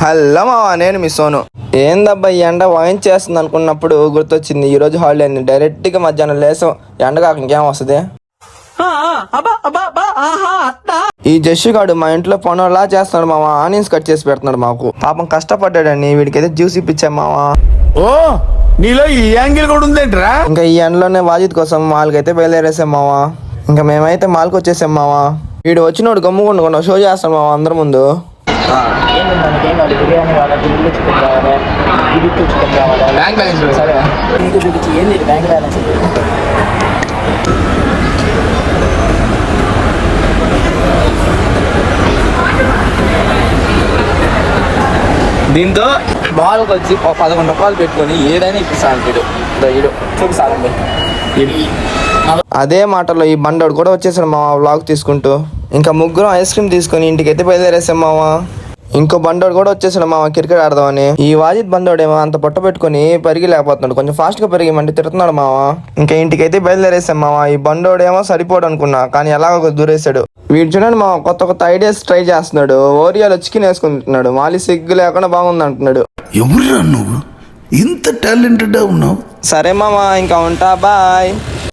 Hello మావా, నేను మీ సోను. ఏందబ్బా ఈ ఎండ వాయించేస్తుంది అనుకున్నప్పుడు గుర్తొచ్చింది ఈ రోజు హాలిడే అని. డైరెక్ట్గా మధ్యాహ్నం లేసాం. ఎండ కాక ఇంకేం వస్తుంది. ఈ జస్సు గాడు మా ఇంట్లో పనులా చేస్తున్నాడు మావా. ఆనియన్స్ కట్ చేసి పెడుతున్నాడు మాకు. పాపం కష్టపడ్డాడని వీడికైతే జ్యూస్ ఇప్పించాం మావా. ఓ నీలో ఈ యాంగిల్ కూడా ఉందేంట్రా? ఇంకా ఈ ఎండలోనే వాజిద్ కోసం మాల్కి అయితే బయలుదేరేసాం మావా. ఇంకా మేమైతే మాల్కి వచ్చేసాం మావా. వీడు వచ్చినోడు గమ్ముకుండా షో చేస్తాం మావా అందరి ముందు. దీంతో మాల్కి వచ్చి 11 రూపాయలు పెట్టుకొని ఏదైనా ఇప్పిస్తాను వీడు చూపిస్తానండి. అదే మాటలో ఈ బండోడు కూడా వచ్చేసాడు మావా వ్లాగ్ తీసుకుంటూ. ఇంకా ముగ్గురం ఐస్ క్రీమ్ తీసుకొని ఇంటికి అయితే బయలుదేరేసాం మావా. ఇంకో బండోడు కూడా వచ్చేసాడు మావా క్రికెట్ ఆడదామని. ఈ వాజిద్ బండోడేమో అంత పొట్ట పెట్టుకుని పరిగి లేకపోతున్నాడు. కొంచెం ఫాస్ట్ గా పెరిగిమంటే తిడుతున్నాడు మావా. ఇంకా ఇంటికి అయితే బయలుదేరేసాం మావా. ఈ బండోడేమో సరిపోడు అనుకున్నా, కానీ ఎలాగో దూరేశాడు. వీడు చూడండి మావా, కొత్త ఐడియాస్ ట్రై చేస్తున్నాడు. ఓరియాలో చికెన్ వేసుకుంటున్నాడు. మాలి సిగ్గు లేకుండా బాగుంది అంటున్నాడు. ఎవరురా నువ్వు ఇంత టాలెంటెడ్ ఉన్నావు? సరే మావా, ఇంకా ఉంటా, బాయ్.